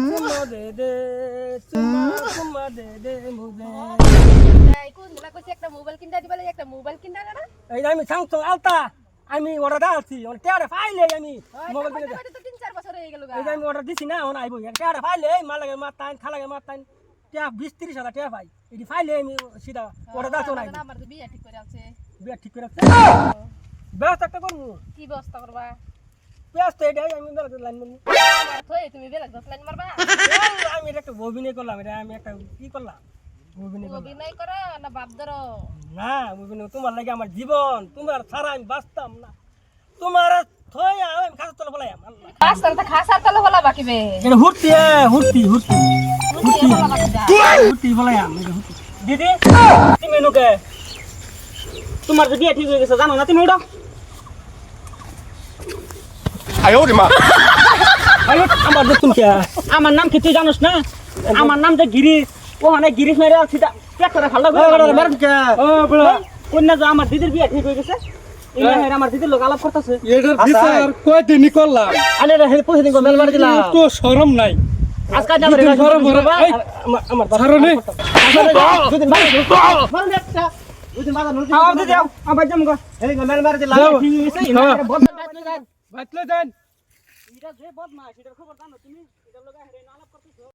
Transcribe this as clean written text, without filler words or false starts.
চুমা দে দে চুমা চুমা দে দে মুজে এই কোন দিলা কইছে একটা মোবাইল কিনতে দিবা লাগে একটা মোবাইল কিনতে না এই আমি Samsung আলতা আমি অর্ডার দিয়েছি টেড়ে ফাইলে আমি মোবাইল কিনে তো 3-4 বছর হয়ে গেল এই আমি অর্ডার দিছি না এখন আইবো টেড়ে ফাইলে মালাগে মাতাইন খালাগে মাতাইন টিয়া 20-30 হাজার টাকা পাই এডি ফাইলে আমি সিধা অর্ডার দাও না আমার তো বিয়ে ঠিক করে আছে বিয়া ঠিক করে আছে ব্যবস্থা একটা করবো কি ব্যবস্থা করবা ব্যবস্থা এটাই আমি বেলা লাইন মারবো থই তুমি বেলা লাইন মারবা আমি এটা একটা অভিনয় করলাম এটা আমি একটা কি করলাম অভিনয় করলাম অভিনয় করো না বাপ ধরো না অভিনয় তোমার লাগে আমার জীবন তোমার ছাড়া আমি বাঁচতাম না তোমার থয়া আমি খাস তোলা বলাই আমার খাসার খাসার তলে হলা বাকি বে এটা হুরতি হুরতি হুরতি হুরতি বলাই আমি হুরতি দিদি তুমি নুকে তোমার যে বিয়ে ঠিক হয়ে গেছে জানো না তুমি ওটা 哎呦我的妈！ আরে আমার দেখুন কে আমার নাম কি তুই জানোস না আমার নাম যে গিরিশ ওখানে গিরিশ মেরে আছে ট্রাক্টরে ফাল্লা করে মারুন কে ও বড় কন্যা যে আমার দিদির বিয়ে ঠিক হয়ে গেছে এই হের আমার দিদির লোক আলাপ করতেছে এটার বিচার কয়দিন করলাম আরে রে হের পয়সা দিন মেল মারি দিলা তো শরম নাই আজকে যাবে রে শরম করে এই আমার ছাড়নে দুদিন মারি মারুন একটা দুদিন বাজার নদী আবার দিদি আবার যাম গো এই মেল মারি দিলা ঠিক হইছে ইনা বদলা যান বাতলে দেন এটা যে বদমাশ এটার খবর জানো তুমি এটার লগে হেরে না